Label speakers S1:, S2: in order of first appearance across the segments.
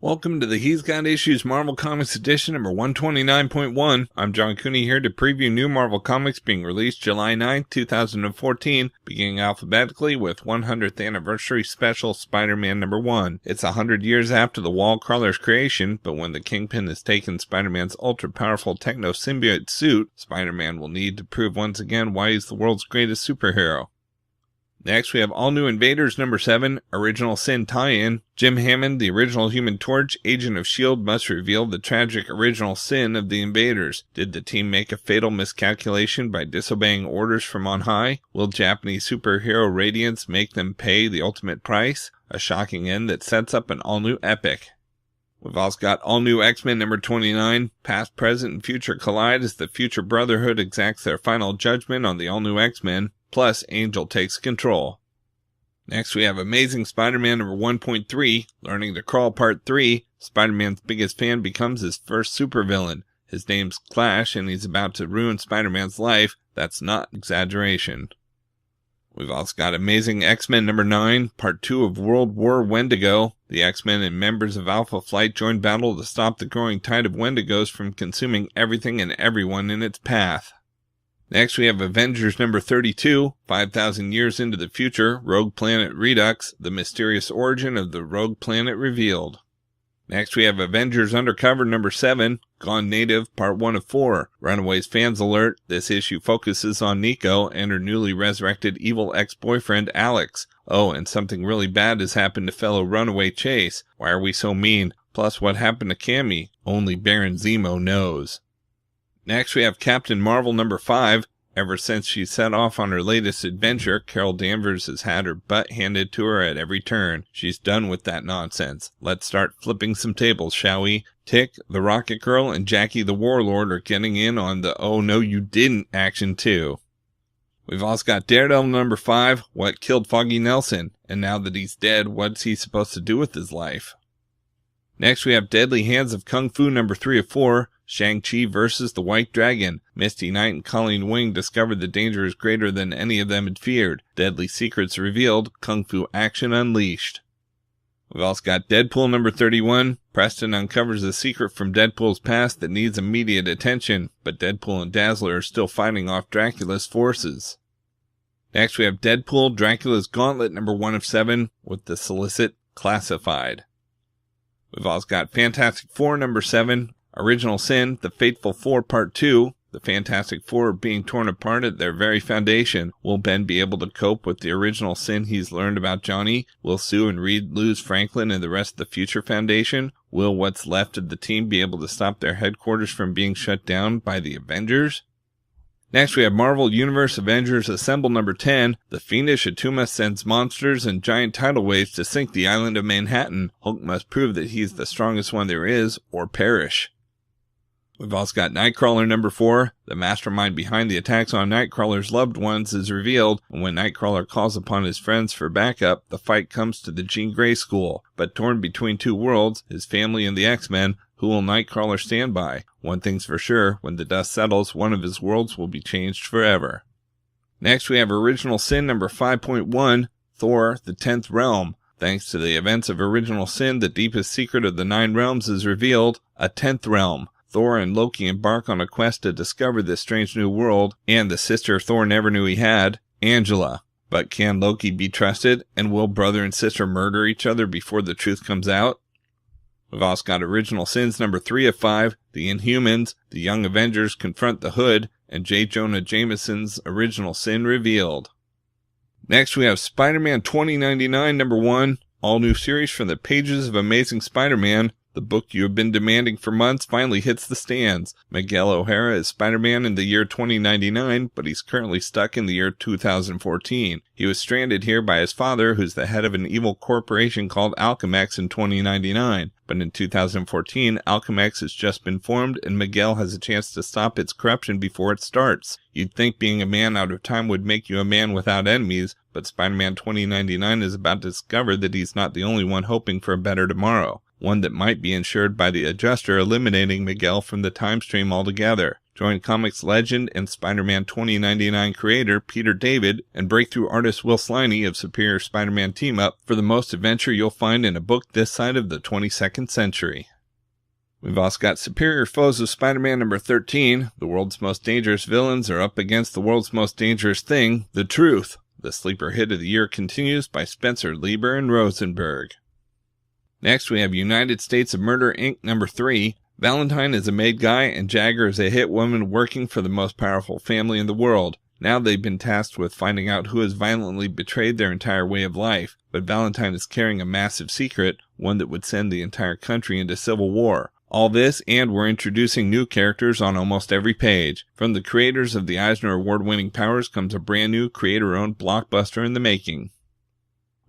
S1: Welcome to the He's Got Issues Marvel Comics Edition number 129.1. I'm John Cooney here to preview new Marvel Comics being released July 9, 2014, beginning alphabetically with 100th Anniversary Special Spider-Man number 1. It's 100 years after the Wall Crawler's creation, but when the Kingpin has taken Spider-Man's ultra-powerful techno-symbiote suit, Spider-Man will need to prove once again why he's the world's greatest superhero. Next, we have All New Invaders number 7, Original Sin tie-in. Jim Hammond, the original Human Torch, agent of S.H.I.E.L.D., must reveal the tragic original sin of the Invaders. Did the team make a fatal miscalculation by disobeying orders from on high? Will Japanese superhero Radiance make them pay the ultimate price? A shocking end that sets up an all-new epic. We've also got All New X-Men number 29. Past, present, and future collide as the Future Brotherhood exacts their final judgment on the All New X-Men. Plus, Angel takes control. Next, we have Amazing Spider-Man number 1.3, Learning to Crawl Part 3. Spider-Man's biggest fan becomes his first supervillain. His name's Clash, and he's about to ruin Spider-Man's life. That's not exaggeration. We've also got Amazing X-Men number 9, Part 2 of World War Wendigo. The X-Men and members of Alpha Flight join battle to stop the growing tide of Wendigos from consuming everything and everyone in its path. Next, we have Avengers number 32, 5,000 years into the future, Rogue Planet Redux, the mysterious origin of the Rogue Planet revealed. Next, we have Avengers Undercover number 7, Gone Native, Part 1 of 4. Runaways fans alert, this issue focuses on Nico and her newly resurrected evil ex-boyfriend Alex. Oh, and something really bad has happened to fellow Runaway Chase. Why are we so mean? Plus, what happened to Cammy? Only Baron Zemo knows. Next, we have Captain Marvel number 5. Ever since she set off on her latest adventure, Carol Danvers has had her butt handed to her at every turn. She's done with that nonsense. Let's start flipping some tables, shall we? Tick, the Rocket Girl, and Jackie the Warlord are getting in on the "oh no you didn't" action too. We've also got Daredevil number 5, What Killed Foggy Nelson? And now that he's dead, what's he supposed to do with his life? Next, we have Deadly Hands of Kung Fu number 3 of 4, Shang-Chi versus the White Dragon. Misty Knight and Colleen Wing discovered the danger is greater than any of them had feared. Deadly secrets revealed, Kung Fu action unleashed. We've also got Deadpool number 31. Preston uncovers a secret from Deadpool's past that needs immediate attention, but Deadpool and Dazzler are still fighting off Dracula's forces. Next, we have Deadpool, Dracula's Gauntlet number 1 of 7, with the solicit classified. We've also got Fantastic Four number 7, Original Sin, The Fateful Four Part 2. The Fantastic Four are being torn apart at their very foundation. Will Ben be able to cope with the original sin he's learned about Johnny? Will Sue and Reed lose Franklin and the rest of the Future Foundation? Will what's left of the team be able to stop their headquarters from being shut down by the Avengers? Next, we have Marvel Universe Avengers Assemble number 10. The fiendish Atuma sends monsters and giant tidal waves to sink the island of Manhattan. Hulk must prove that he's the strongest one there is, or perish. We've also got Nightcrawler number 4. The mastermind behind the attacks on Nightcrawler's loved ones is revealed, and when Nightcrawler calls upon his friends for backup, the fight comes to the Jean Grey School. But torn between two worlds, his family and the X-Men, who will Nightcrawler stand by? One thing's for sure, when the dust settles, one of his worlds will be changed forever. Next, we have Original Sin number 5.1, Thor, the 10th Realm. Thanks to the events of Original Sin, the deepest secret of the 9 realms is revealed, a 10th realm. Thor and Loki embark on a quest to discover this strange new world, and the sister Thor never knew he had, Angela. But can Loki be trusted, and will brother and sister murder each other before the truth comes out? We've also got Original Sins number 3 of 5, The Inhumans, The Young Avengers confront the Hood, and J. Jonah Jameson's Original Sin revealed. Next, we have Spider-Man 2099 number 1, all new series from the pages of Amazing Spider-Man. The book you have been demanding for months finally hits the stands. Miguel O'Hara is Spider-Man in the year 2099, but he's currently stuck in the year 2014. He was stranded here by his father, who's the head of an evil corporation called Alchemax in 2099. But in 2014, Alchemax has just been formed, and Miguel has a chance to stop its corruption before it starts. You'd think being a man out of time would make you a man without enemies, but Spider-Man 2099 is about to discover that he's not the only one hoping for a better tomorrow. One that might be ensured by the Adjuster eliminating Miguel from the time stream altogether. Join comics legend and Spider-Man 2099 creator Peter David and breakthrough artist Will Sliney of Superior Spider-Man Team Up for the most adventure you'll find in a book this side of the 22nd century. We've also got Superior Foes of Spider-Man number 13. The world's most dangerous villains are up against the world's most dangerous thing, the truth. The sleeper hit of the year continues by Spencer Lieber and Rosenberg. Next, we have United States of Murder, Inc. number 3. Valentine is a made guy and Jagger is a hit woman working for the most powerful family in the world. Now they've been tasked with finding out who has violently betrayed their entire way of life, but Valentine is carrying a massive secret, one that would send the entire country into civil war. All this, and we're introducing new characters on almost every page. From the creators of the Eisner Award-winning Powers comes a brand new creator-owned blockbuster in the making.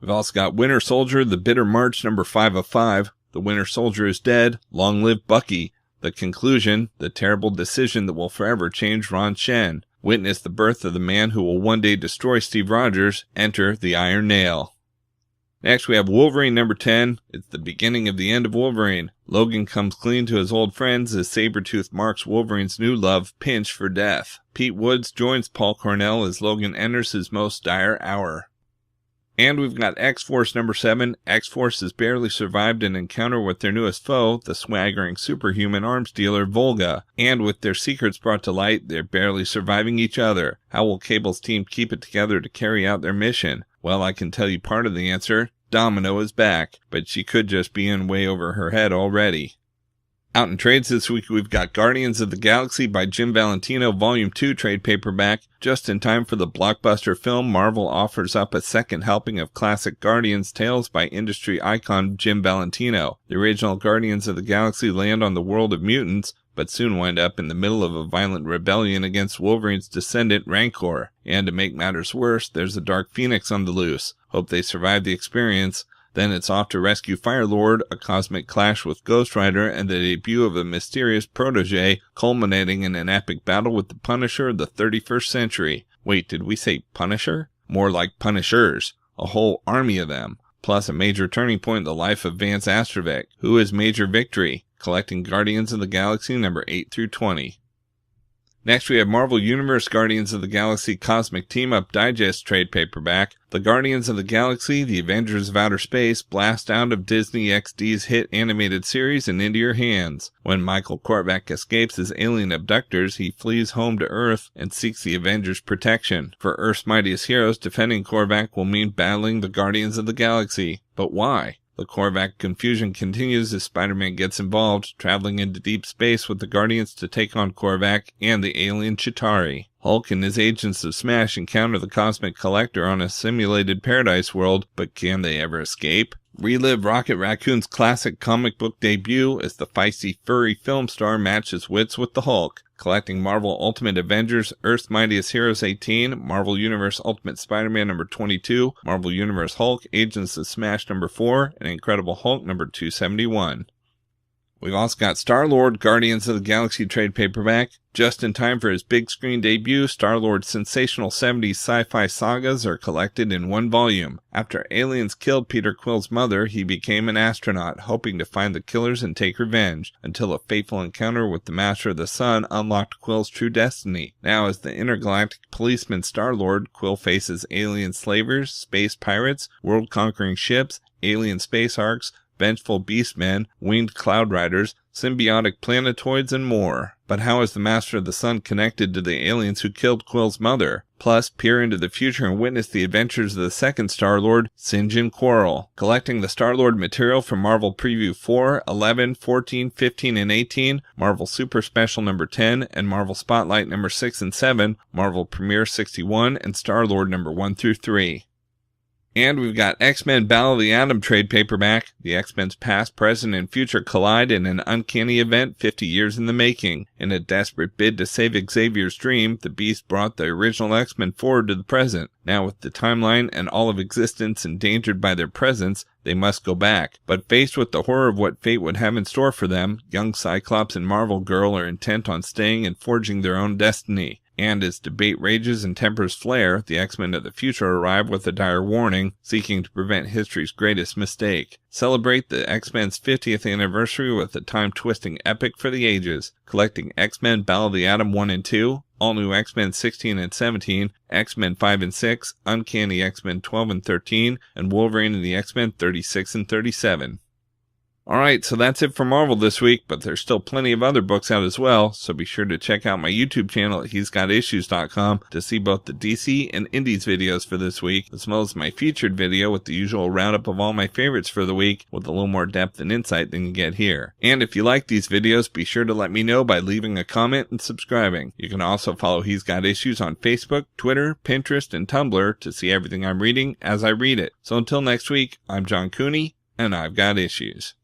S1: We've also got Winter Soldier, The Bitter March number 5 of 5. The Winter Soldier is dead. Long live Bucky. The conclusion, the terrible decision that will forever change Ron Shen. Witness the birth of the man who will one day destroy Steve Rogers. Enter the Iron Nail. Next, we have Wolverine number 10. It's the beginning of the end of Wolverine. Logan comes clean to his old friends as Sabretooth marks Wolverine's new love, Pinch, for death. Pete Woods joins Paul Cornell as Logan enters his most dire hour. And we've got X-Force number 7. X-Force has barely survived an encounter with their newest foe, the swaggering superhuman arms dealer Volga. And with their secrets brought to light, they're barely surviving each other. How will Cable's team keep it together to carry out their mission? Well, I can tell you part of the answer. Domino is back, but she could just be in way over her head already. Out in trades this week, we've got Guardians of the Galaxy by Jim Valentino Volume 2 trade paperback. Just in time for the blockbuster film, Marvel offers up a second helping of classic Guardians tales by industry icon Jim Valentino. The original Guardians of the Galaxy land on the world of mutants, but soon wind up in the middle of a violent rebellion against Wolverine's descendant Rancor. And to make matters worse, there's a Dark Phoenix on the loose. Hope they survive the experience. Then it's off to rescue Firelord, a cosmic clash with Ghost Rider, and the debut of a mysterious protege, culminating in an epic battle with the Punisher of the 31st century. Wait, did we say Punisher? More like Punishers. A whole army of them. Plus a major turning point in the life of Vance Astrovik, who is Major Victory, collecting Guardians of the Galaxy number 8 through 20. Next, we have Marvel Universe Guardians of the Galaxy Cosmic Team-Up Digest trade paperback. The Guardians of the Galaxy, the Avengers of Outer Space, blast out of Disney XD's hit animated series and into your hands. When Michael Korvac escapes his alien abductors, he flees home to Earth and seeks the Avengers' protection. For Earth's mightiest heroes, defending Korvac will mean battling the Guardians of the Galaxy. But why? The Korvac confusion continues as Spider-Man gets involved, traveling into deep space with the Guardians to take on Korvac and the alien Chitauri. Hulk and his agents of SMASH encounter the Cosmic Collector on a simulated paradise world, but can they ever escape? Relive Rocket Raccoon's classic comic book debut as the feisty furry film star matches wits with the Hulk. Collecting Marvel Ultimate Avengers, Earth's Mightiest Heroes 18, Marvel Universe Ultimate Spider-Man number 22, Marvel Universe Hulk, Agents of SMASH number 4, and Incredible Hulk number 271. We've also got Star-Lord Guardians of the Galaxy trade paperback. Just in time for his big screen debut, Star-Lord's sensational 70s sci-fi sagas are collected in one volume. After aliens killed Peter Quill's mother, he became an astronaut, hoping to find the killers and take revenge, until a fateful encounter with the Master of the Sun unlocked Quill's true destiny. Now, as the intergalactic policeman Star-Lord, Quill faces alien slavers, space pirates, world-conquering ships, alien space arcs, vengeful beastmen, winged cloud riders, symbiotic planetoids, and more. But how is the Master of the Sun connected to the aliens who killed Quill's mother? Plus, peer into the future and witness the adventures of the second Star-Lord, St. John Quarrel. Collecting the Star-Lord material from Marvel Preview 4, 11, 14, 15, and 18, Marvel Super Special number 10, and Marvel Spotlight number 6 and 7, Marvel Premiere 61, and Star-Lord number 1 through 3. And we've got X-Men Battle of the Atom trade paperback. The X-Men's past, present, and future collide in an uncanny event 50 years in the making. In a desperate bid to save Xavier's dream, the Beast brought the original X-Men forward to the present. Now with the timeline and all of existence endangered by their presence, they must go back. But faced with the horror of what fate would have in store for them, young Cyclops and Marvel Girl are intent on staying and forging their own destiny. And as debate rages and tempers flare, the X-Men of the future arrive with a dire warning, seeking to prevent history's greatest mistake. Celebrate the X-Men's 50th anniversary with a time-twisting epic for the ages, collecting X-Men Battle of the Atom 1 and 2, All New X-Men 16 and 17, X-Men 5 and 6, Uncanny X-Men 12 and 13, and Wolverine and the X-Men 36 and 37. Alright, so that's it for Marvel this week, but there's still plenty of other books out as well, so be sure to check out my YouTube channel at he'sgotissues.com to see both the DC and Indies videos for this week, as well as my featured video with the usual roundup of all my favorites for the week, with a little more depth and insight than you get here. And if you like these videos, be sure to let me know by leaving a comment and subscribing. You can also follow He's Got Issues on Facebook, Twitter, Pinterest, and Tumblr to see everything I'm reading as I read it. So until next week, I'm John Cooney, and I've got issues.